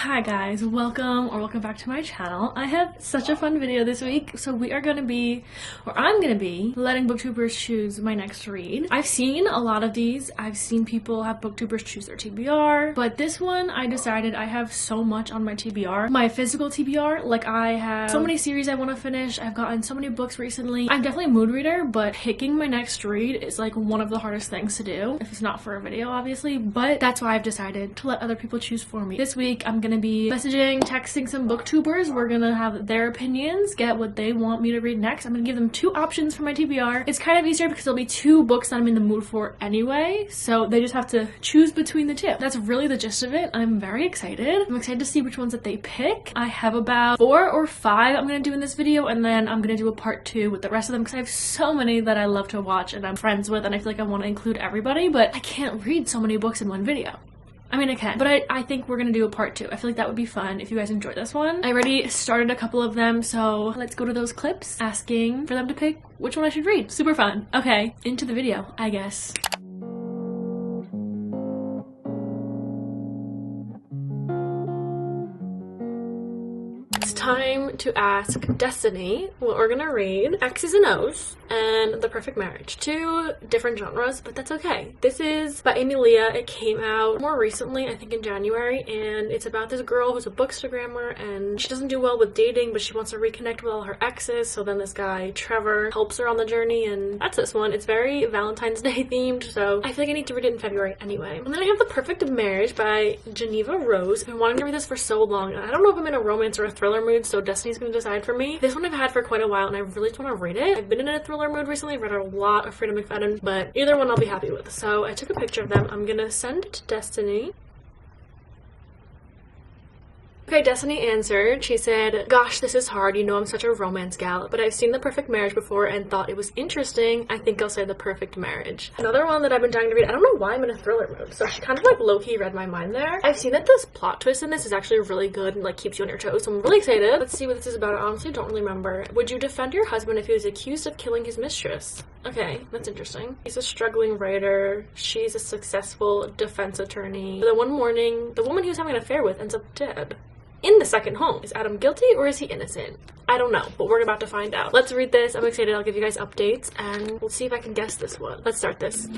Hi guys, welcome back to my channel. I have such a fun video this week. So I'm gonna be letting booktubers choose my next read. I've seen a lot of these. I've seen people have booktubers choose their TBR, but this one I decided I have so much on my TBR. My physical TBR, like I have so many series I want to finish. I've gotten so many books recently. I'm definitely a mood reader, but picking my next read is like one of the hardest things to do, if it's not for a video obviously, but that's why I've decided to let other people choose for me. This week I'm gonna be texting some booktubers. We're gonna have their opinions, get what they want me to read next. I'm gonna give them two options for my TBR. It's kind of easier because there'll be two books that I'm in the mood for anyway, so they just have to choose between the two. That's really the gist of it. I'm very excited. I'm excited to see which ones that they pick. I have about 4 or 5 I'm gonna do in this video, and then I'm gonna do a part 2 with the rest of them because I have so many that I love to watch and I'm friends with, and I feel like I want to include everybody, but I can't read so many books in one video. I mean, I can, but I think we're gonna do a part 2. I feel like that would be fun if you guys enjoyed this one. I already started a couple of them, so let's go to those clips asking for them to pick which one I should read. Super fun. Okay, into the video, I guess. It's time to ask Destiny what we're gonna read. X's and O's and The Perfect Marriage. 2 different genres, but that's okay. This is by Amy Leah. It came out more recently, I think in January, and it's about this girl who's a bookstagrammer and she doesn't do well with dating, but she wants to reconnect with all her exes, so then this guy, Trevor, helps her on the journey, and that's this one. It's very Valentine's Day themed, so I feel like I need to read it in February anyway. And then I have The Perfect Marriage by Geneva Rose. I've been wanting to read this for so long, and I don't know if I'm in a romance or a thriller mood, so Destiny's gonna decide for me. This one I've had for quite a while and I really just want to read it. I've been in a thriller mood recently. I've read a lot of Freida McFadden, but either one I'll be happy with. So I took a picture of them. I'm gonna send it to Destiny. Okay, Destiny answered. She said, "Gosh, this is hard. You know I'm such a romance gal, but I've seen The Perfect Marriage before and thought it was interesting. I think I'll say The Perfect Marriage." Another one that I've been trying to read. I don't know why I'm in a thriller mood, so she kind of like low-key read my mind there. I've seen that this plot twist in this is actually really good and like keeps you on your toes, so I'm really excited. Let's see what this is about. I honestly don't really remember. Would you defend your husband if he was accused of killing his mistress? Okay, that's interesting. He's a struggling writer. She's a successful defense attorney. But then one morning, the woman he was having an affair with ends up dead in the second home. Is Adam guilty or is he innocent? I don't know, but we're about to find out. Let's read this. I'm excited. I'll give you guys updates and we'll see if I can guess this one. Let's start this.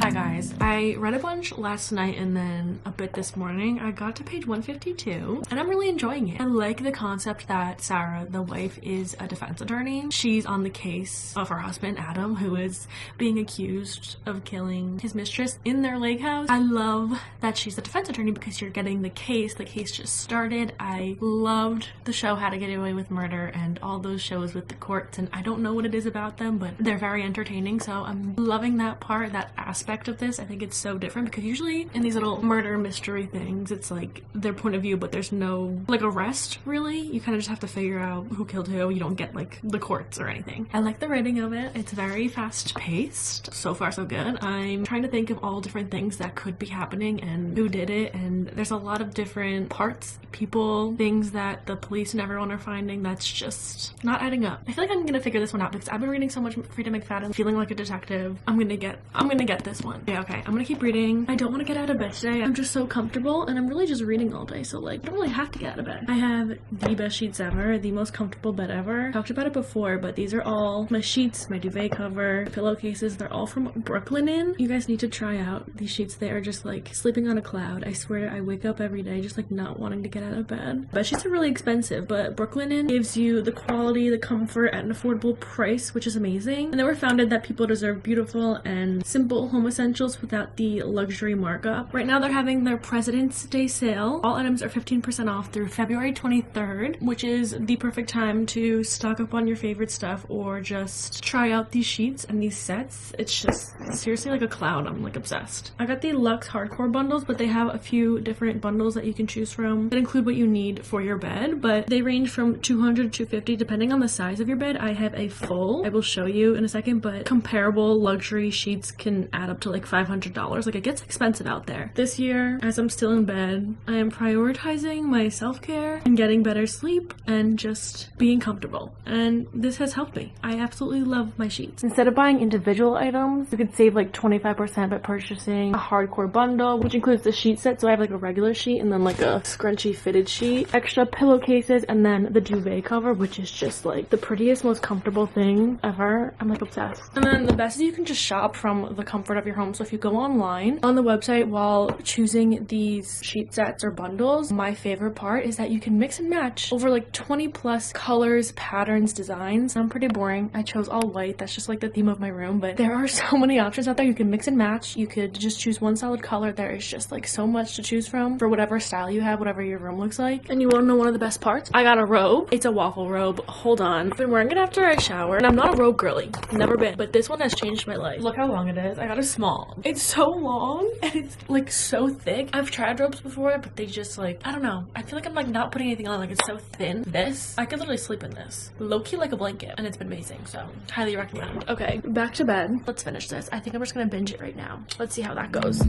Hi guys, I read a bunch last night and then a bit this morning. I got to page 152 and I'm really enjoying it. I like the concept that Sarah, the wife, is a defense attorney. She's on the case of her husband Adam, who is being accused of killing his mistress in their lake house. I love that she's a defense attorney because you're getting the case. The case just started. I loved the show How to Get Away with Murder and all those shows with the courts, and I don't know what it is about them, but they're very entertaining, so I'm loving that part, that aspect of this. I think it's so different because usually in these little murder mystery things it's like their point of view, but there's no like arrest really. You kind of just have to figure out who killed who. You don't get like the courts or anything. I like the writing of it. It's very fast paced. So far so good. I'm trying to think of all different things that could be happening and who did it, and there's a lot of different parts, people, things that the police and everyone are finding that's just not adding up. I feel like I'm gonna figure this one out because I've been reading so much Freida McFadden, feeling like a detective. I'm gonna get this one. Yeah, okay, I'm gonna keep reading. I don't want to get out of bed today. I'm just so comfortable and I'm really just reading all day, so like I don't really have to get out of bed. I have the best sheets ever, the most comfortable bed ever. Talked about it before, but these are all my sheets, my duvet cover, pillowcases. They're all from Brooklinen. You guys need to try out these sheets. They are just like sleeping on a cloud. I swear I wake up every day just like not wanting to get out of bed. Bed sheets are really expensive, but Brooklinen gives you the quality, the comfort at an affordable price, which is amazing. And they were founded that people deserve beautiful and simple home essentials bundles without the luxury markup. Right now they're having their President's Day sale. All items are 15% off through February 23rd, which is the perfect time to stock up on your favorite stuff or just try out these sheets and these sets. It's just seriously like a cloud. I'm like obsessed. I got the Luxe Hardcore bundles, but they have a few different bundles that you can choose from that include what you need for your bed, but they range from 200 to 250 depending on the size of your bed. I have a full, I will show you in a second, but comparable luxury sheets can add up to like $500. Like, it gets expensive out there. This year, as I'm still in bed, I am prioritizing my self-care and getting better sleep and just being comfortable, and this has helped me. I absolutely love my sheets. Instead of buying individual items, you could save like 25% by purchasing a hardcore bundle, which includes the sheet set. So I have like a regular sheet and then like a scrunchy fitted sheet, extra pillowcases, and then the duvet cover, which is just like the prettiest, most comfortable thing ever. I'm like obsessed. And then the best is you can just shop from the comfort of your home. So if you go online on the website while choosing these sheet sets or bundles, my favorite part is that you can mix and match over like 20 plus colors, patterns, designs. I'm pretty boring. I chose all white. That's just like the theme of my room, but there are so many options out there. You can mix and match. You could just choose one solid color. There is just like so much to choose from for whatever style you have, whatever your room looks like. And you want to know one of the best parts? I got a robe. It's a waffle robe. Hold on. I've been wearing it after I shower, and I'm not a robe girly. Never been. But this one has changed my life. Look how long it is. I got a small. It's so long and it's like so thick. I've tried robes before, but they just like, I don't know. I feel like I'm like not putting anything on. Like, it's so thin. This, I could literally sleep in this. Low-key like a blanket, and it's been amazing. So highly recommend. Okay, back to bed. Let's finish this. I think I'm just gonna binge it right now. Let's see how that goes.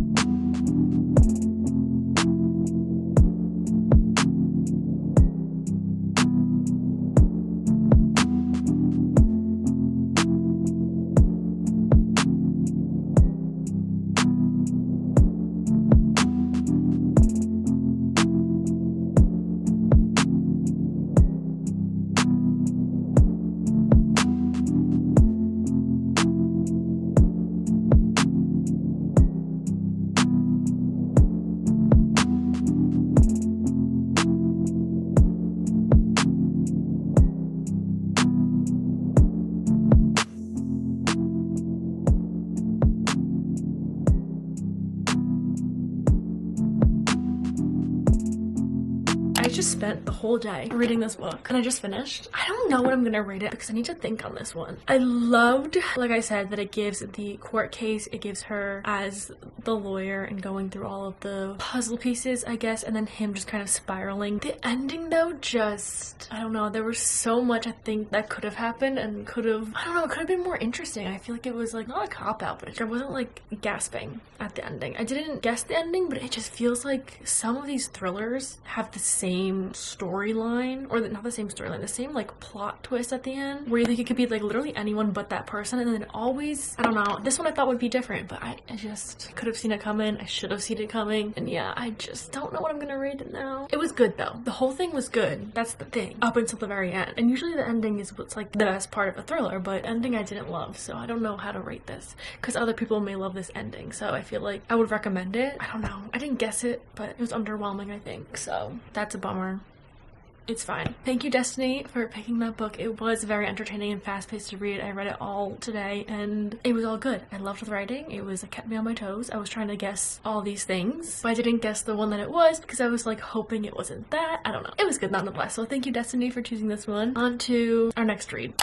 I just spent the whole day reading this book and I just finished. I don't know what I'm gonna rate it because I need to think on this one. I loved, like I said, that it gives the court case, it gives her as the lawyer and going through all of the puzzle pieces, I guess, and then him just kind of spiraling. The ending though, just, I don't know, there was so much I think that could have happened and could have, I don't know, it could have been more interesting. I feel like it was like not a cop-out, but I wasn't like gasping at the ending. I didn't guess the ending, but it just feels like some of these thrillers have the same storyline, or not the same storyline, the same like plot twist at the end, where you think it could be like literally anyone but that person, and then always, I don't know, this one I thought would be different, but I just could have seen it coming. I should have seen it coming, and yeah, I just don't know what I'm gonna rate it now. It was good though. The whole thing was good. That's the thing. Up until the very end. And usually the ending is what's like the best part of a thriller, but ending I didn't love, so I don't know how to rate this because other people may love this ending, so I feel like I would recommend it. I don't know. I didn't guess it, but it was underwhelming, I think, so that's a bummer. It's fine. Thank you, Destiny, for picking that book. It was very entertaining and fast-paced to read. I read it all today and it was all good. I loved the writing. It kept me on my toes. I was trying to guess all these things, but I didn't guess the one that it was because I was like hoping it wasn't that. I don't know. It was good nonetheless. So thank you, Destiny, for choosing this one. On to our next read.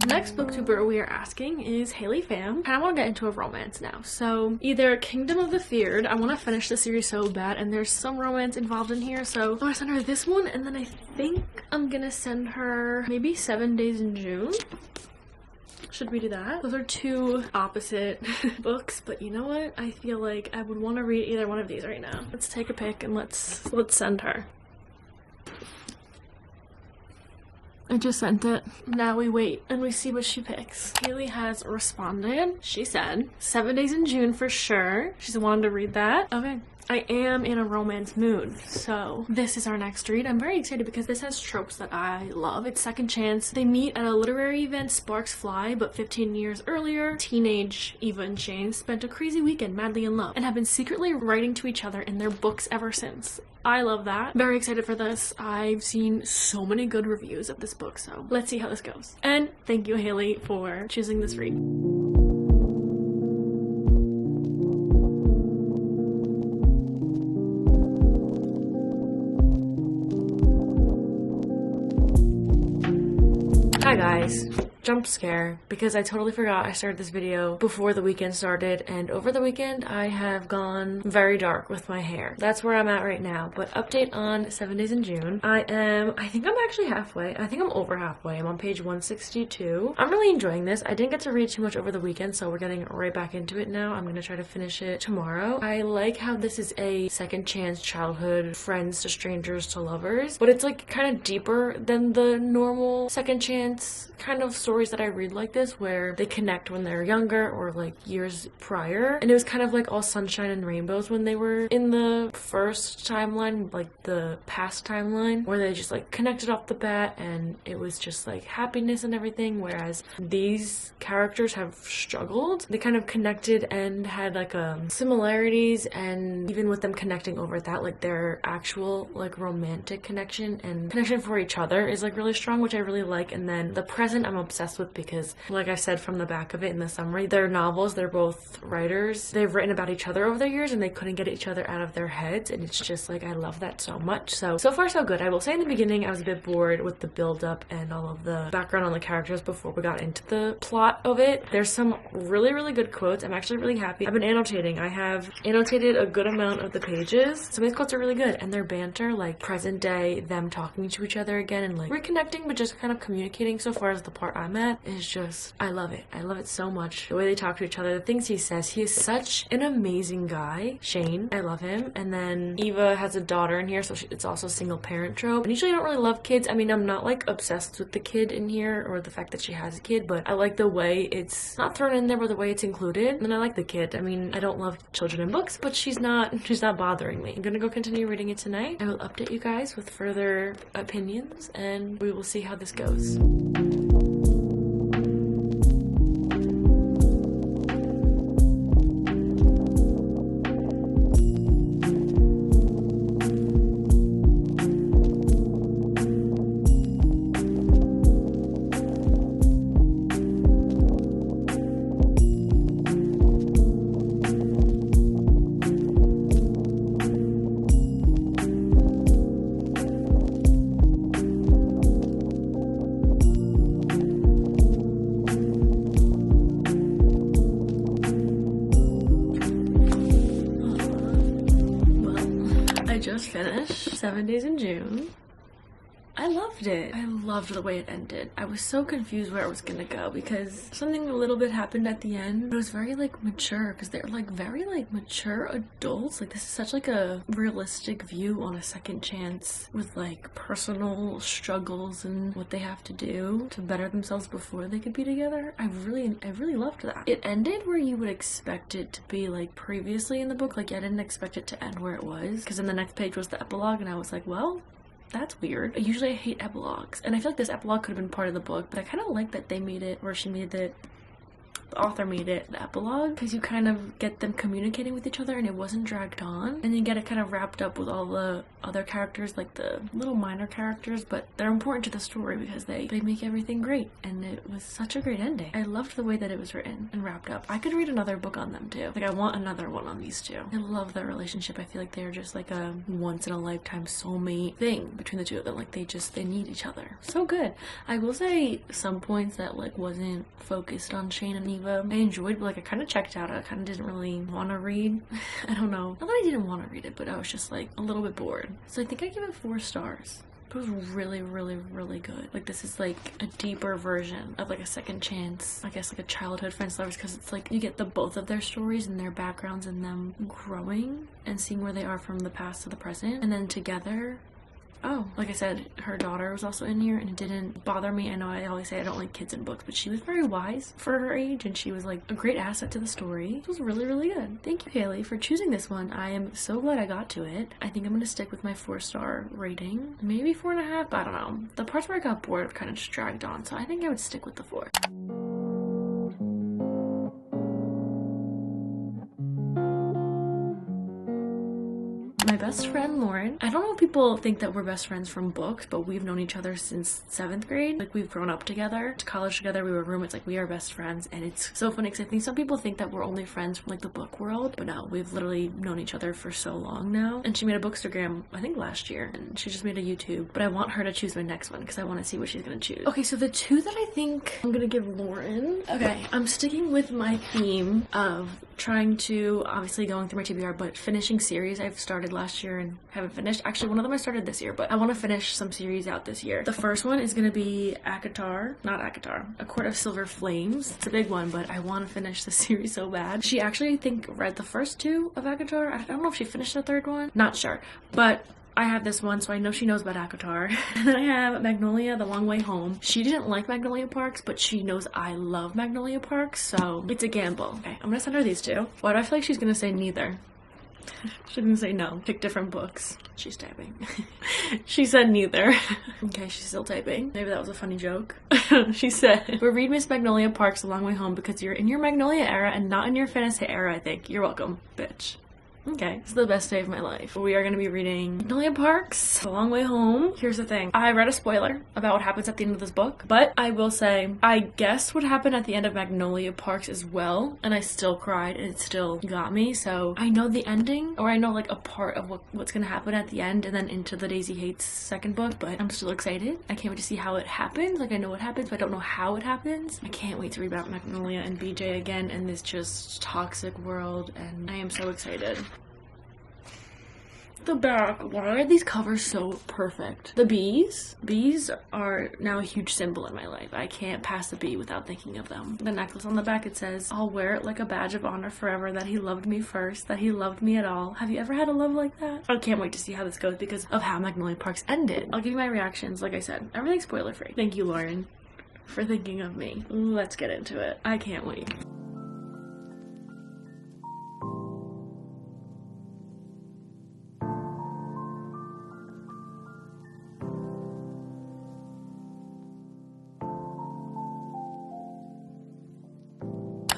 Next booktuber we are asking is Haley Pham. I want to get into a romance now. So either Kingdom of the Feared, I want to finish the series so bad, and there's some romance involved in here, so I'm gonna send her this one, and then I think I'm gonna send her maybe 7 Days in June. Should we do that? Those are two opposite books, but you know what? I feel like I would want to read either one of these right now. Let's take a pick and let's send her. I just sent it. Now we wait and we see what she picks. Haley has responded. She said 7 Days in June for sure. She's wanted to read that. Okay, I am in a romance mood, so this is our next read. I'm very excited because this has tropes that I love. It's second chance. They meet at a literary event, sparks fly, but 15 years earlier, teenage Eva and Shane spent a crazy weekend madly in love and have been secretly writing to each other in their books ever since. I love that. Very excited for this. I've seen so many good reviews of this book, so let's see how this goes. And thank you, Haley, for choosing this read. Hi guys, jump scare because I totally forgot I started this video before the weekend started, and over the weekend I have gone very dark with my hair. That's where I'm at right now. But update on 7 Days in June. I think I'm actually halfway. I think I'm over halfway. I'm on page 162. I'm really enjoying this. I didn't get to read too much over the weekend, so we're getting right back into it now. I'm gonna try to finish it tomorrow. I like how this is a second chance childhood, friends to strangers to lovers, but it's like kind of deeper than the normal second chance kind of stories that I read like this, where they connect when they're younger or like years prior. And it was kind of like all sunshine and rainbows when they were in the first timeline, like the past timeline, where they just like connected off the bat and it was just like happiness and everything. Whereas these characters have struggled. They kind of connected and had like similarities, and even with them connecting over that, like their actual like romantic connection and connection for each other is like really strong, which I really like. And then the present I'm obsessed with because, like I said from the back of it in the summary, they're novels, they're both writers, they've written about each other over the years and they couldn't get each other out of their heads, and it's just like I love that so much. So far so good. I will say in the beginning I was a bit bored with the build up and all of the background on the characters before we got into the plot of it. There's some really good quotes. I'm actually really happy. I've been annotating. I have annotated a good amount of the pages. Some of these quotes are really good, and their banter, like present day, them talking to each other again and like reconnecting but just kind of communicating so far as the part I'm at, is just, I love it. I love it so much. The way they talk to each other, the things he says. He is such an amazing guy. Shane, I love him. And then Eva has a daughter in here, so it's also a single parent trope. And usually I don't really love kids. I mean, I'm not like obsessed with the kid in here or the fact that she has a kid, but I like the way it's not thrown in there, but the way it's included. And I like the kid. I mean, I don't love children in books, but she's not bothering me. I'm gonna go continue reading it tonight. I will update you guys with further opinions, and we will see how this goes. Just finished 7 Days in June. I loved it. I loved the way it ended. I was so confused where it was gonna go because something a little bit happened at the end, but it was very like mature because they're like very like mature adults. Like this is such like a realistic view on a second chance with like personal struggles and what they have to do to better themselves before they could be together. I really loved that. It ended where you would expect it to be like previously in the book. Like I didn't expect it to end where it was, because then the next page was the epilogue and I was like, well, that's weird. Usually I hate epilogues, and I feel like this epilogue could have been part of the book, but I kind of like that they made it, or she made it, the author made it the epilogue, because you kind of get them communicating with each other and it wasn't dragged on, and you get it kind of wrapped up with all the other characters, like the little minor characters, but they're important to the story because they make everything great, and it was such a great ending. I loved the way that it was written and wrapped up. I could read another book on them too. Like I want another one on these two. I love their relationship. I feel like they're just like a once in a lifetime soulmate thing between the two of them. Like they need each other. So good. I will say some points that like wasn't focused on Shane and Eva I enjoyed, but like I kind of checked out. I kind of didn't really want to read. I don't know. Not that I didn't want to read it, but I was just like a little bit bored. So I think I give it 4 stars. It was really good. Like this is like a deeper version of like a second chance, I guess, like a childhood friends lovers, because it's like you get the both of their stories and their backgrounds and them growing and seeing where they are from the past to the present, and then together oh, like I said, her daughter was also in here and it didn't bother me. I know I always say I don't like kids in books, but she was very wise for her age and she was like a great asset to the story. It was really, really good. Thank you, Haley, for choosing this one. I am so glad I got to it. I think I'm gonna stick with my 4-star rating. Maybe 4.5, but I don't know. The parts where I got bored kind of just dragged on, so I think I would stick with the 4. My best friend Lauren. I don't know if people think that we're best friends from books, but we've known each other since 7th grade. Like, we've grown up together, to college together, we were roommates. Like, we are best friends, and it's so funny because I think some people think that we're only friends from like the book world, but no, we've literally known each other for so long now. And she made a bookstagram I think last year, and she just made a YouTube, but I want her to choose my next one because I want to see what she's gonna choose. Okay, so the 2 that I think I'm gonna give Lauren, okay, I'm sticking with my theme of trying to, obviously going through my TBR, but finishing series I've started last year and haven't finished. Actually, one of them I started this year, but I want to finish some series out this year. The first one is going to be A Court of Silver Flames. It's a big one, but I want to finish the series so bad. She actually, I think, read the first 2 of ACOTAR. I don't know if she finished the 3rd one. Not sure. But I have this one, so I know she knows about ACOTAR. And then I have Magnolia, The Long Way Home. She didn't like Magnolia Parks, but she knows I love Magnolia Parks, so it's a gamble. Okay, I'm gonna send her these 2. Why do I feel like she's gonna say neither? She didn't say no. Pick different books. She's typing. She said neither. Okay, she's still typing. Maybe that was a funny joke. She said, we'll read Miss Magnolia Parks A Long Way Home because you're in your Magnolia era and not in your fantasy era, I think. You're welcome, bitch. Okay, it's the best day of my life. We are going to be reading Magnolia Parks, A Long Way Home. Here's the thing. I read a spoiler about what happens at the end of this book, but I will say, I guessed what happened at the end of Magnolia Parks as well, and I still cried, and it still got me, so I know the ending, or I know like a part of what's going to happen at the end, and then into the Daisy Hates 2nd book, but I'm still excited. I can't wait to see how it happens. Like, I know what happens, but I don't know how it happens. I can't wait to read about Magnolia and BJ again in this just toxic world, and I am so excited. The back. Why are these covers so perfect? The bees are now a huge symbol in my life. I can't pass a bee without thinking of them. The necklace on the back, it says, I'll wear it like a badge of honor forever that he loved me first, that he loved me at all. Have you ever had a love like that? I can't wait to see how this goes because of how Magnolia Parks ended. I'll give you my reactions. Like I said, everything's spoiler free. Thank you, Lauren, for thinking of me. Let's get into it. I can't wait.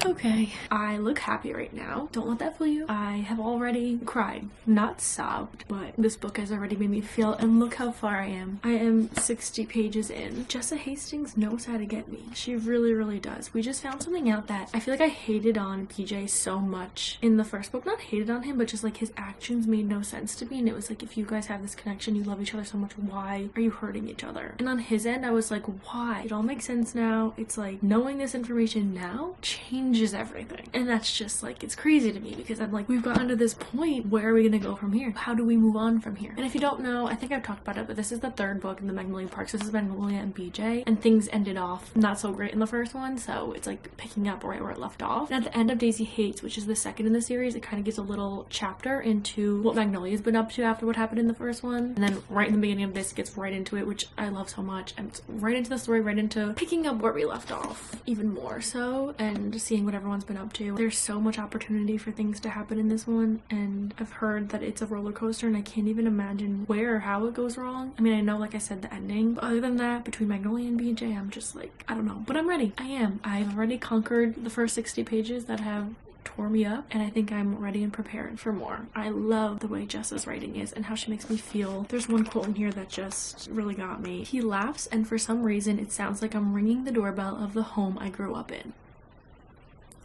Okay, I look happy right now. Don't let that fool you. I have already cried, not sobbed, but this book has already made me feel, and look how far I am. I am 60 pages in. Jessa Hastings knows how to get me. She really, really does. We just found something out that I feel like I hated on PJ so much in the first book. Not hated on him, but just like his actions made no sense to me, and it was like, if you guys have this connection, you love each other so much, why are you hurting each other? And on his end, I was like, why? It all makes sense now. It's like, knowing this information now changes everything, and that's just like, it's crazy to me because I'm like, we've gotten to this point, where are we gonna go from here? How do we move on from here? And if you don't know, I think I've talked about it, but this is the 3rd book in the Magnolia Parks. This is Magnolia and BJ, and things ended off not so great in the first one, so it's like picking up right where it left off. And at the end of Daisy Hates, which is the 2nd in the series, it kind of gives a little chapter into what Magnolia's been up to after what happened in the first one, and then right in the beginning of this, it gets right into it, which I love so much, and it's right into the story, right into picking up where we left off even more so, and seeing what everyone's been up to. There's so much opportunity for things to happen in this one, and I've heard that it's a roller coaster, and I can't even imagine where or how it goes wrong. I mean, I know, like I said, the ending, but other than that, between Magnolia and BJ, I'm just like, I don't know, but I'm ready. I am. I've already conquered the first 60 pages that have tore me up, and I think I'm ready and prepared for more. I love the way Jessa's writing is and how she makes me feel. There's one quote in here that just really got me. He laughs, and for some reason it sounds like I'm ringing the doorbell of the home I grew up in.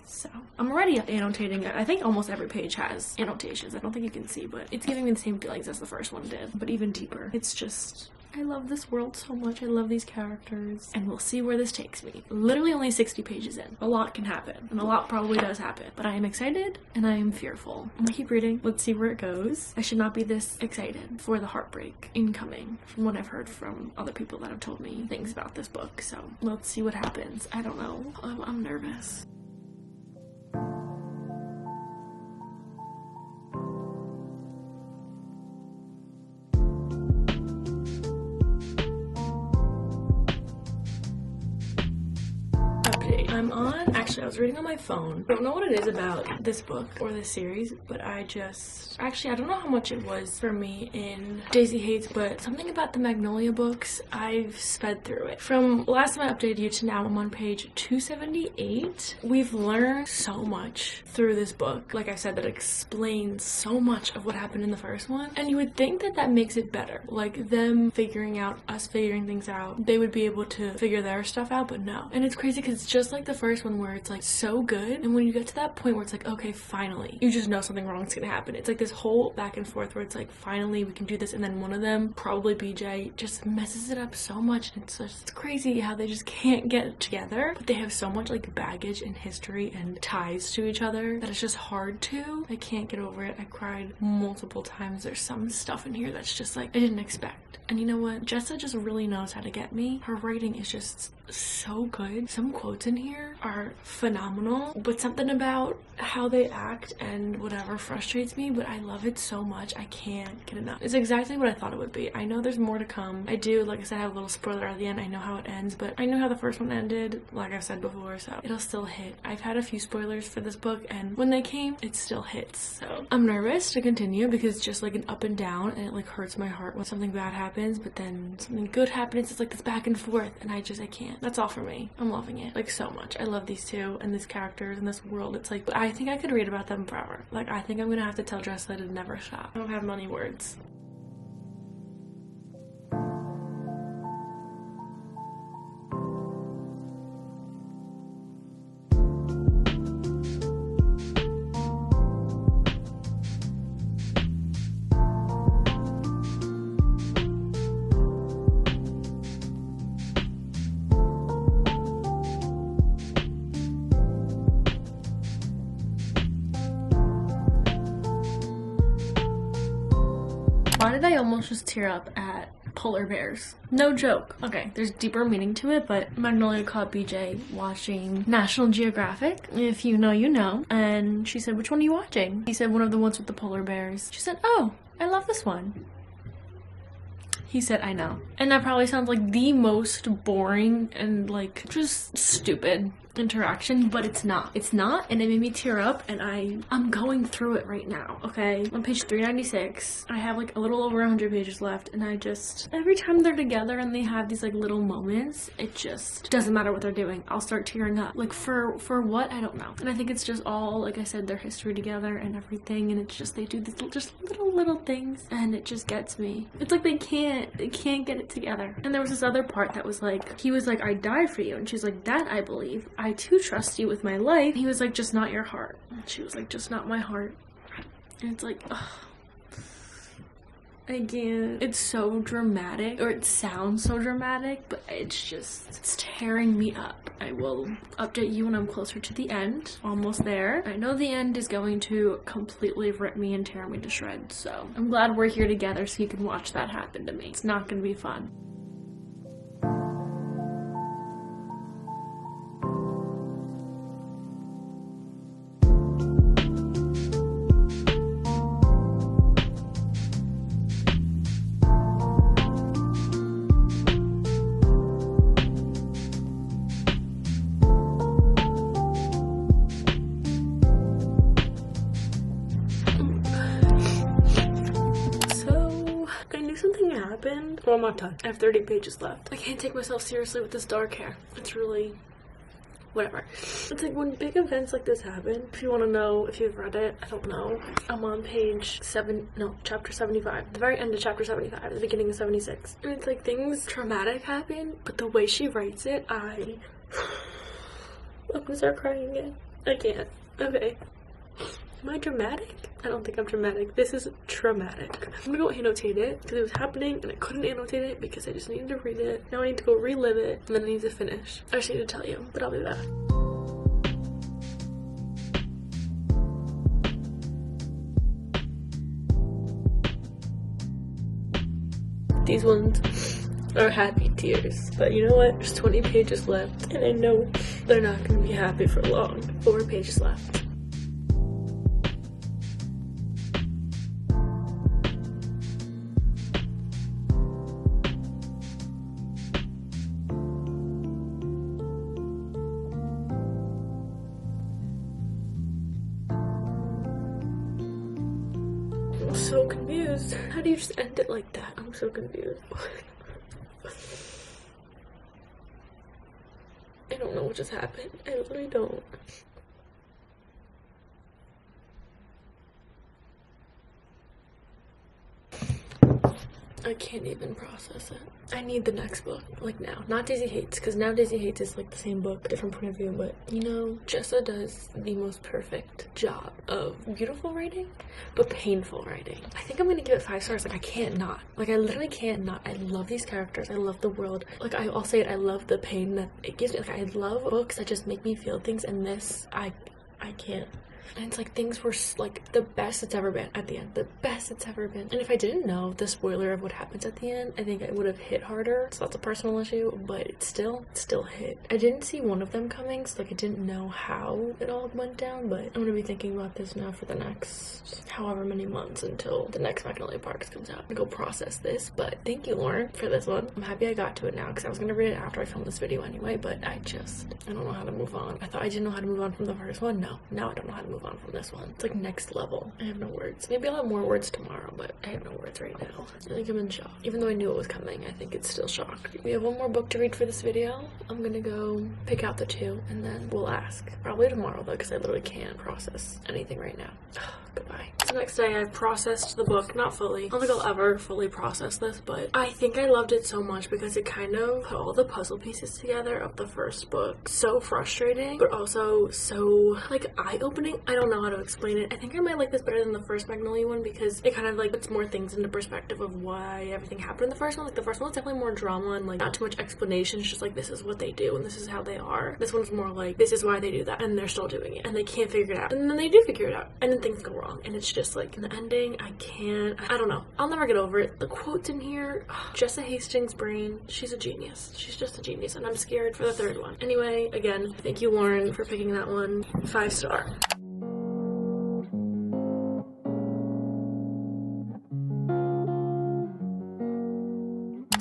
So I'm already annotating it. I think almost every page has annotations. I don't think you can see, but it's giving me the same feelings as the first one did, but even deeper. It's just, I love this world so much. I love these characters, and we'll see where this takes me. Literally only 60 pages in. A lot can happen, and a lot probably does happen, but I am excited and I am fearful. I'm gonna keep reading. Let's see where it goes. I should not be this excited for the heartbreak incoming from what I've heard from other people that have told me things about this book, so let's see what happens. I don't know. I'm nervous. Actually, I was reading on my phone. I don't know what it is about this book or this series, but I don't know how much it was for me in Daisy Hates, but something about the Magnolia books, I've sped through it. From last time I updated you to now, I'm on page 278. We've learned so much through this book. Like I said, that explains so much of what happened in the first one, and you would think that that makes it better. Like them figuring out, us figuring things out, they would be able to figure their stuff out, but no. And it's crazy because it's just like the first one where it's like so good, and when you get to that point where it's like, okay, finally, you just know something wrong is gonna happen. It's like this whole back and forth where it's like, finally we can do this, and then one of them, probably BJ, just messes it up so much, and it's crazy how they just can't get it together, but they have so much like baggage and history and ties to each other that it's just hard to. I can't get over it. I cried multiple times. There's some stuff in here that's just like I didn't expect. And you know what? Jessa just really knows how to get me. Her writing is just so good. Some quotes in here are phenomenal, but something about how they act and whatever frustrates me, but I love it so much. I can't get enough. It's exactly what I thought it would be. I know there's more to come. I do, like I said, have a little spoiler at the end. I know how it ends, but I know how the first one ended, like I've said before, so it'll still hit. I've had a few spoilers for this book, and when they came, it still hits. So I'm nervous to continue because it's just like an up and down, and it like hurts my heart when something bad happens, but then something good happens. It's like this back and forth, and I can't. That's all for me. I'm loving it like so much. I love these two and these characters and this world. It's like, I think I could read about them forever. Like, I think I'm gonna have to tell Dressa to never stop. I don't have many words. Why did I almost just tear up at polar bears? No joke. Okay, there's deeper meaning to it, but Magnolia caught BJ watching National Geographic. If you know, you know. And she said, "Which one are you watching?" He said, "One of the ones with the polar bears." She said, "Oh, I love this one." He said, "I know." And that probably sounds like the most boring and like just stupid interaction, but it's not. It's not, and it made me tear up, and I'm going through it right now, okay? On page 396, I have like a little over 100 pages left, and I just, every time they're together and they have these like little moments, it just doesn't matter what they're doing. I'll start tearing up. Like for what? I don't know. And I think it's just all, like I said, their history together and everything, and it's just, they do these just little things, and it just gets me. It's like they can't get it together. And there was this other part that was like, he was like, "I'd die for you," and she's like, "That I believe. I too trust you with my life." He was like, "Just not your heart." And she was like, "Just not my heart." And it's like, ugh. Again, it's so dramatic, or it sounds so dramatic, but it's tearing me up. I will update you when I'm closer to the end. Almost there. I know the end is going to completely rip me and tear me to shreds, so I'm glad we're here together so you can watch that happen to me. It's not gonna be fun. Something happened. Well, I'm not done. I have 30 pages left. I can't take myself seriously with this dark hair. It's really whatever. It's like when big events like this happen, if you want to know if you've read it, I don't know. I'm on chapter 75. The very end of chapter 75, the beginning of 76. And it's like things traumatic happen, but the way she writes it, I'm gonna start crying again. I can't. Okay. Am I dramatic? I don't think I'm dramatic. This is traumatic. I'm gonna go annotate it because it was happening and I couldn't annotate it because I just needed to read it. Now I need to go relive it and then I need to finish. I just need to tell you, but I'll be back. These ones are happy tears, but you know what? There's 20 pages left and I know they're not gonna be happy for long. 4 pages left. so confused. How do you just end it like that? I'm so confused. I don't know what just happened. I literally don't. I can't even process it. I need the next book, like now. Not Daisy Hates, because now Daisy Hates is like the same book, different point of view, but you know, Jessa does the most perfect job of beautiful writing, but painful writing. I think I'm gonna give it 5 stars. Like, I can't not. Like, I literally can't not. I love these characters. I love the world. Like, I'll say it, I love the pain that it gives me. Like, I love books that just make me feel things, and this, I can't. And it's like things were like the best it's ever been at the end. The best it's ever been. And if I didn't know the spoiler of what happens at the end, I think it would have hit harder. So that's a personal issue, but it still hit. I didn't see one of them coming, so like I didn't know how it all went down, but I'm gonna be thinking about this now for the next however many months until the next Magnolia Parks comes out. I'm gonna go process this, but thank you, Lauren, for this one. I'm happy I got to it now because I was gonna read it after I filmed this video anyway, but I don't know how to move on. I thought I didn't know how to move on from the first one. No, now I don't know how to move on from this one. It's like next level. I have no words. Maybe I'll have more words tomorrow, but I have no words right now. I think I'm in shock. Even though I knew it was coming, I think it's still shocked. We have one more book to read for this video. I'm gonna go pick out the 2 and then we'll ask. Probably tomorrow though, because I literally can't process anything right now. Goodbye. So next day I've processed the book, not fully. I don't think I'll ever fully process this, but I think I loved it so much because it kind of put all the puzzle pieces together of the first book. So frustrating, but also so like eye-opening. I don't know how to explain it. I think I might like this better than the first Magnolia one because it kind of like puts more things into perspective of why everything happened in the first one. Like the first one was definitely more drama and like not too much explanation. It's just like this is what they do and this is how they are. This one's more like this is why they do that and they're still doing it and they can't figure it out and then they do figure it out and then things go wrong and it's just like in the ending I don't know. I'll never get over it. The quotes in here, Jessa Hastings' brain, she's a genius. She's just a genius and I'm scared for the 3rd one. Anyway, again, thank you, Lauren, for picking that one. 5 star.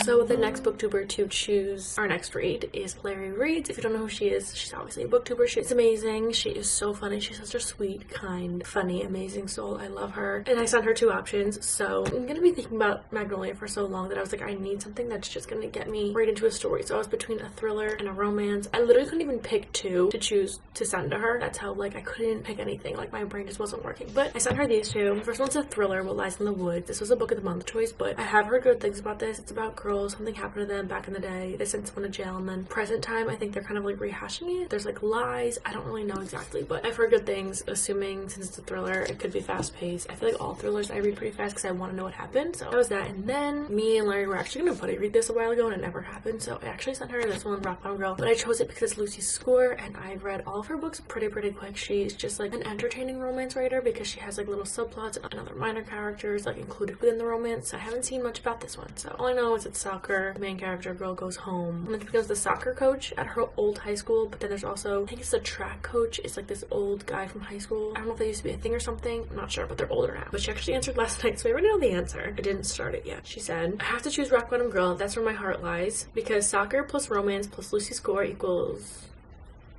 So the next booktuber to choose our next read is Larry Reads. If you don't know who she is, she's obviously a booktuber. She's amazing. She is so funny. She's such a sweet, kind, funny, amazing soul. I love her. And I sent her 2 options. So I'm gonna be thinking about Magnolia for so long that I was like, I need something that's just gonna get me right into a story. So I was between a thriller and a romance. I literally couldn't even pick 2 to choose to send to her. That's how like I couldn't pick anything. Like my brain just wasn't working. But I sent her these 2. The first one's a thriller, What Lies in the Woods. This was a book of the month choice, but I have heard good things about this. It's about girls. Something happened to them back in the day. They sent someone to jail and then present time, I think they're kind of like rehashing it. There's like lies. I don't really know exactly, but I've heard good things, assuming since it's a thriller, it could be fast paced. I feel like all thrillers I read pretty fast because I want to know what happened. So that was that. And then me and Larry were actually going to buddy read this a while ago and it never happened. So I actually sent her this one, Rock Bottom Girl, but I chose it because it's Lucy's score and I've read all of her books pretty quick. She's just like an entertaining romance writer because she has like little subplots and other minor characters like included within the romance. So I haven't seen much about this one. So all I know is it's soccer. The main character girl goes home and then becomes the soccer coach at her old high school, but then there's also, I think it's the track coach. It's like this old guy from high school. I don't know if they used to be a thing or something. I'm not sure, but they're older now. But she actually answered last night, so I already know the answer. I didn't start it yet. She said, I have to choose Rock Bottom Girl. That's where my heart lies because soccer plus romance plus Lucy's score equals,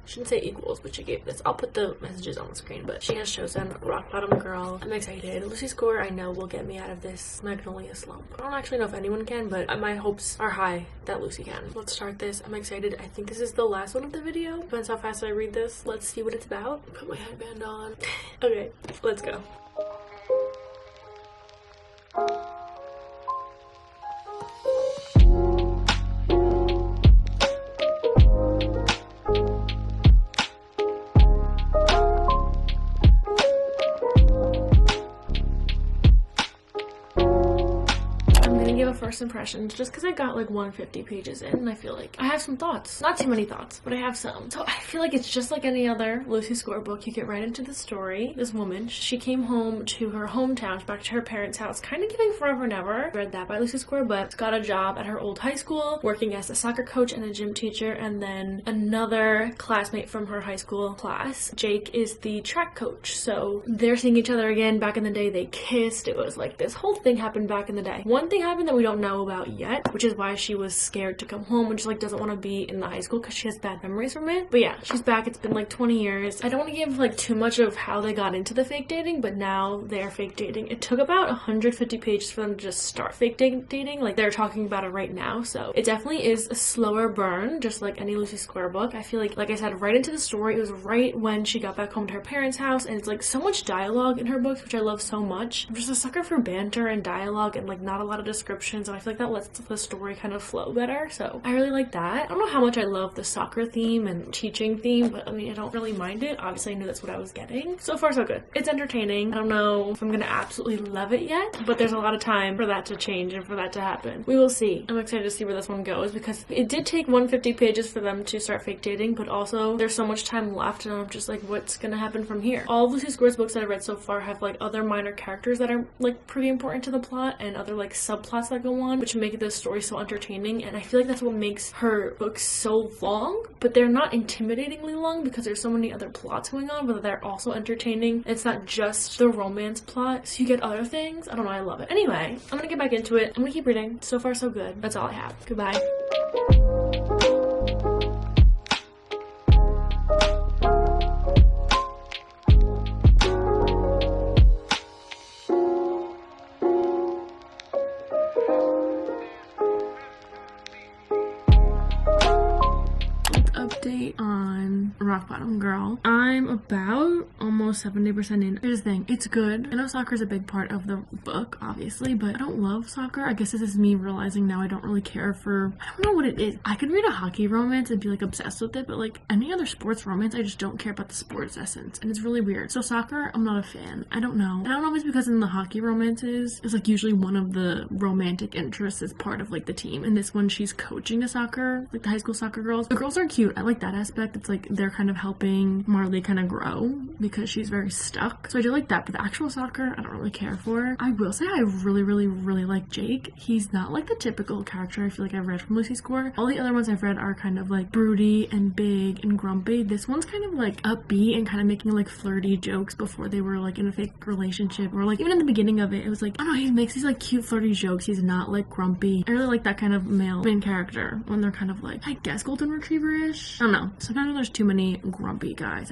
shouldn't say equals, but she gave this. I'll put the messages on the screen, but she has chosen Rock Bottom Girl. I'm excited. Lucy's score I know will get me out of this Magnolia slump. I don't actually know if anyone can, but my hopes are high that Lucy can. Let's start this. I'm excited. I think this is the last one of the video. Depends how fast I read this. Let's see what it's about. Put my headband on. Okay, let's go. First impressions just because I got like 150 pages in and I feel like I have some thoughts. Not too many thoughts, but I have some. So I feel like it's just like any other Lucy Score book. You get right into the story. This woman, she came home to her hometown, back to her parents' house, kind of giving Forever Never. Read that by Lucy Score, but got a job at her old high school, working as a soccer coach and a gym teacher, and then another classmate from her high school class, Jake, is the track coach. So they're seeing each other again. Back in the day, they kissed. It was like this whole thing happened back in the day. One thing happened that we don't know know about yet, which is why she was scared to come home and just like doesn't want to be in the high school because she has bad memories from it. But yeah, she's back. It's been like 20 years. I don't want to give like too much of how they got into the fake dating, but now they are fake dating. It took about 150 pages for them to just start fake dating. Like they're talking about it right now. So it definitely is a slower burn, just like any Lucy Square book. I feel like I said, right into the story. It was right when she got back home to her parents' house, and it's like so much dialogue in her books, which I love so much. I'm just a sucker for banter and dialogue and like not a lot of descriptions, and I feel like that lets the story kind of flow better. So I really like that. I don't know how much I love the soccer theme and teaching theme, but I mean, I don't really mind it. Obviously I knew that's what I was getting. So far so good. It's entertaining. I don't know if I'm gonna absolutely love it yet, but there's a lot of time for that to change and for that to happen. We will see. I'm excited to see where this one goes because it did take 150 pages for them to start fake dating, but also there's so much time left and I'm just like, what's gonna happen from here? All of Lucy Square's books that I read so far have like other minor characters that are like pretty important to the plot and other like subplots that go on, which make the story so entertaining, and I feel like that's what makes her books so long, but they're not intimidatingly long because there's so many other plots going on, but they're also entertaining. It's not just the romance plot, so you get other things. I don't know, I love it. Anyway, I'm gonna get back into it. I'm gonna keep reading. So far so good. That's all I have. Goodbye. Update on Rock Bottom Girl. I'm about almost 70% in. Here's the thing, it's good. I know soccer is a big part of the book, obviously, but I don't love soccer. I guess this is me realizing now I don't really care for, I don't know what it is. I could read a hockey romance and be like obsessed with it, but like any other sports romance, I just don't care about the sports essence, and it's really weird. So soccer, I'm not a fan. I don't know. And I don't know if it's because in the hockey romances, it's like usually one of the romantic interests is part of like the team, and this one she's coaching the soccer, like the high school soccer girls. The girls are cute. I like that aspect. It's like they're kind of helping Marley kind of grow because she's very stuck. So I do like that, but the actual soccer, I don't really care for. I will say I really like Jake. He's not like the typical character I feel like I've read from Lucy Square. All the other ones I've read are kind of like broody and big and grumpy. This one's kind of like upbeat and kind of making like flirty jokes before they were like in a fake relationship, or like even in the beginning of it, it was like, I don't know, he makes these like cute flirty jokes. He's not like grumpy. I really like that kind of male main character when they're kind of like, I guess golden retriever-ish. I don't know. Sometimes there's too many grumpy guys.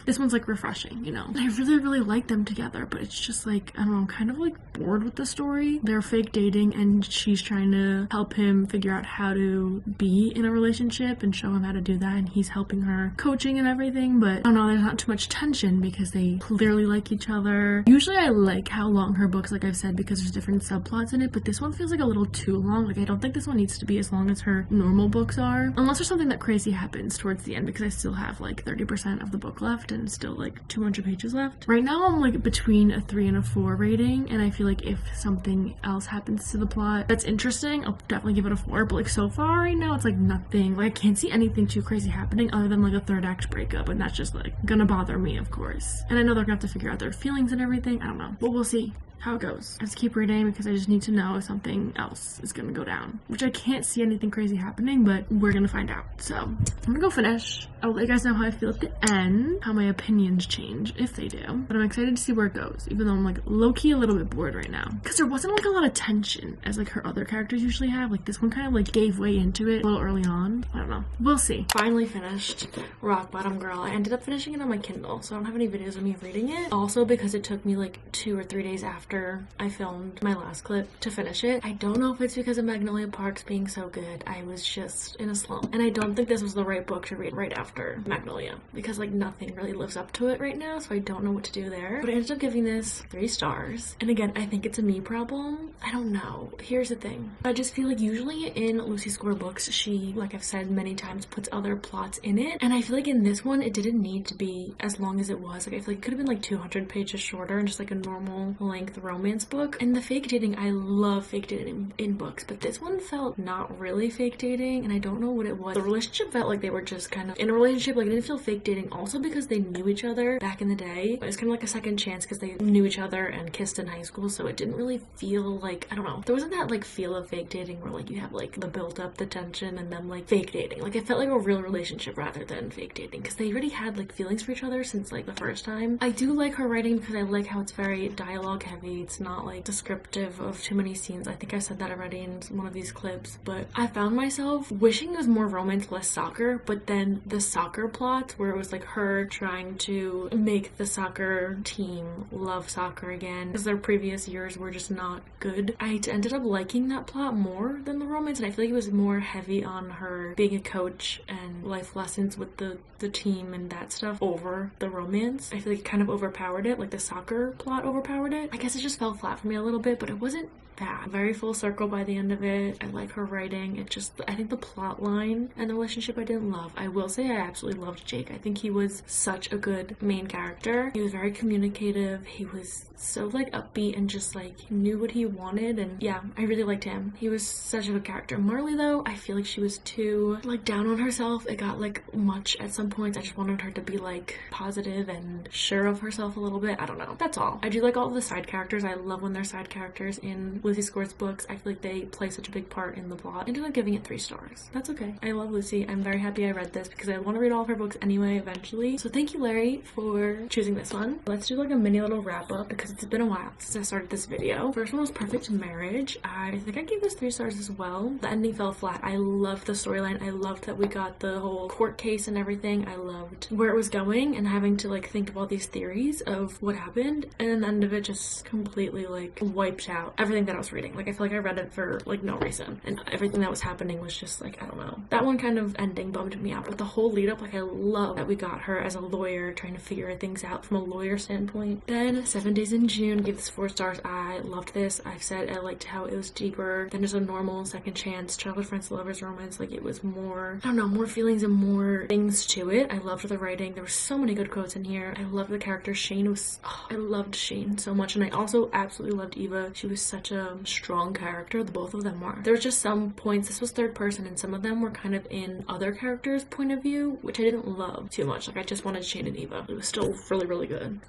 This one's like refreshing, you know? I really like them together, but it's just like, I don't know, I'm kind of like bored with the story. They're fake dating and she's trying to help him figure out how to be in a relationship and show him how to do that, and he's helping her coaching and everything, but I don't know, there's not too much tension because they clearly like each other. Usually I like how long her books, like I've said, because there's different subplots in it, but this one feels like a little too long. Like I don't think this one needs to be as long as her normal books are, unless there's something that crazy happens towards the end, because I still have like 30% of the book left and still like 200 pages left. Right now I'm like between a 3 and a 4 rating, and I feel like if something else happens to the plot that's interesting, I'll definitely give it a 4, but like so far right now it's like nothing, like I can't see anything too crazy happening other than like a third act breakup, and that's just like gonna bother me, of course. And I know they're gonna have to figure out their feelings and everything. I don't know, but we'll see how it goes. I just keep reading because I just need to know if something else is gonna go down, which I can't see anything crazy happening, but we're gonna find out. So I'm gonna go finish. I'll let you guys know how I feel at the end, how my opinions change if they do, but I'm excited to see where it goes, even though I'm like low-key a little bit bored right now because there wasn't like a lot of tension as like her other characters usually have. Like this one kind of like gave way into it a little early on. I don't know, we'll see. Finally finished Rock Bottom Girl. I ended up finishing it on my Kindle, so I don't have any videos of me reading it, also because it took me like 2 or 3 days after I filmed my last clip to finish it. I don't know if it's because of Magnolia Parks being so good. I was just in a slump, and I don't think this was the right book to read right after Magnolia because like nothing really lives up to it right now, so I don't know what to do there. But I ended up giving this 3 stars, and again, I think it's a me problem. I don't know. Here's the thing, I just feel like usually in Lucy Square books, she, like I've said many times, puts other plots in it, and I feel like in this one it didn't need to be as long as it was. Like I feel like it could have been like 200 pages shorter and just like a normal length romance book. And the fake dating, I love fake dating in books, but this one felt not really fake dating, and I don't know what it was. The relationship felt like they were just kind of in a relationship. Like it didn't feel fake dating, also because they knew each other back in the day. It was kind of like a second chance because they knew each other and kissed in high school, so it didn't really feel like, I don't know, there wasn't that like feel of fake dating where like you have like the built up, the tension, and then like fake dating. Like it felt like a real relationship rather than fake dating because they already had like feelings for each other since like the first time. I do like her writing because I like how it's very dialogue heavy It's not like descriptive of too many scenes. I think I said that already in one of these clips, but I found myself wishing it was more romance, less soccer. But then the soccer plots where it was like her trying to make the soccer team love soccer again because their previous years were just not good. I ended up liking that plot more than the romance, and I feel like it was more heavy on her being a coach and life lessons with the team and that stuff over the romance. I feel like it kind of overpowered it, like the soccer plot overpowered it. I guess it just fell flat for me a little bit, but it wasn't bad. Very full circle by the end of it. I like her writing. It just, I think the plot line and the relationship I didn't love. I will say I absolutely loved Jake. I think he was such a good main character. He was very communicative. He was so like upbeat and just like knew what he wanted, and yeah, I really liked him. He was such a good character. Marley though, I feel like she was too like down on herself. It got like much at some points. I just wanted her to be like positive and sure of herself a little bit. I don't know. That's all. I do like all of the side characters. I love when they're side characters in Lucy Score's books. I feel like they play such a big part in the plot. I ended up giving it 3 stars. That's okay. I love Lucy. I'm very happy I read this because I want to read all of her books anyway eventually. So thank you, Larry, for choosing this one. Let's do like a mini little wrap up because it's been a while since I started this video. First one was Perfect Marriage. I think I gave this 3 stars as well. The ending fell flat. I loved the storyline. I loved that we got the whole court case and everything. I loved where it was going and having to like think of all these theories of what happened, and then the end of it just completely like wiped out everything that I was reading. Like I feel like I read it for like no reason, and everything that was happening was just like, I don't know. That one kind of ending bummed me out, but the whole lead up, like I love that we got her as a lawyer trying to figure things out from a lawyer standpoint. Then 7 Days in June, gave this 4 stars. I loved this. I've said I liked how it was deeper than just a normal second chance childhood friends lovers romance. Like it was more, I don't know, more feelings and more things to it. I loved the writing. There were so many good quotes in here. I loved the character. Shane was, I loved Shane so much, and I also absolutely loved Eva. She was such a strong character. The both of them were. There was just some points, this was third person, and some of them were kind of in other characters' point of view, which I didn't love too much. Like I just wanted Shane and Eva. It was still really, really good.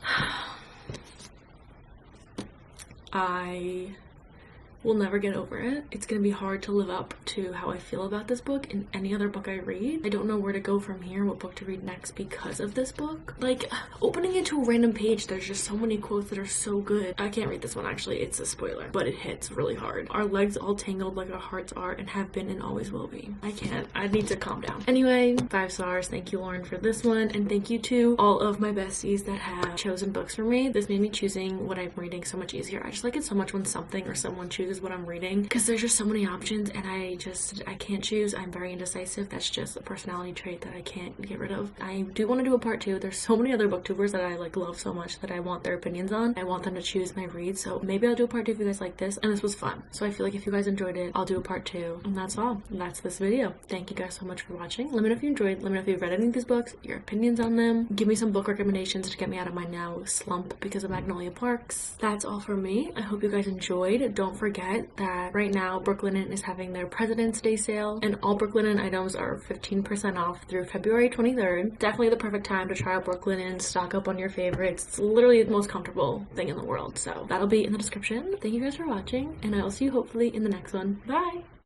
I will never get over it. It's gonna be hard to live up to how I feel about this book in any other book I read. I don't know where to go from here, what book to read next because of this book. Like, opening it to a random page, there's just so many quotes that are so good. I can't read this one actually, it's a spoiler, but it hits really hard. Our legs all tangled like our hearts are and have been and always will be. I can't. I need to calm down. Anyway, 5 stars. Thank you, Lauren, for this one, and thank you to all of my besties that have chosen books for me. This made me choosing what I'm reading so much easier. I just like it so much when something or someone chooses what I'm reading because there's just so many options and I can't choose. I'm very indecisive. That's just a personality trait that I can't get rid of. I do want to do a part 2. There's so many other booktubers that I like love so much that I want their opinions on. I want them to choose my reads, so maybe I'll do a part 2 if you guys like this, and this was fun. So I feel like if you guys enjoyed it, I'll do a part 2, and that's all. That's this video. Thank you guys so much for watching. Let me know if you enjoyed. Let me know if you've read any of these books, your opinions on them. Give me some book recommendations to get me out of my now slump because of Magnolia Parks. That's all for me. I hope you guys enjoyed. Don't forget that right now Brooklinen is having their President's Day sale, and all Brooklinen items are 15% off through February 23rd. Definitely the perfect time to try out Brooklinen, stock up on your favorites. It's literally the most comfortable thing in the world, so that'll be in the description. Thank you guys for watching, and I'll see you hopefully in the next one. Bye!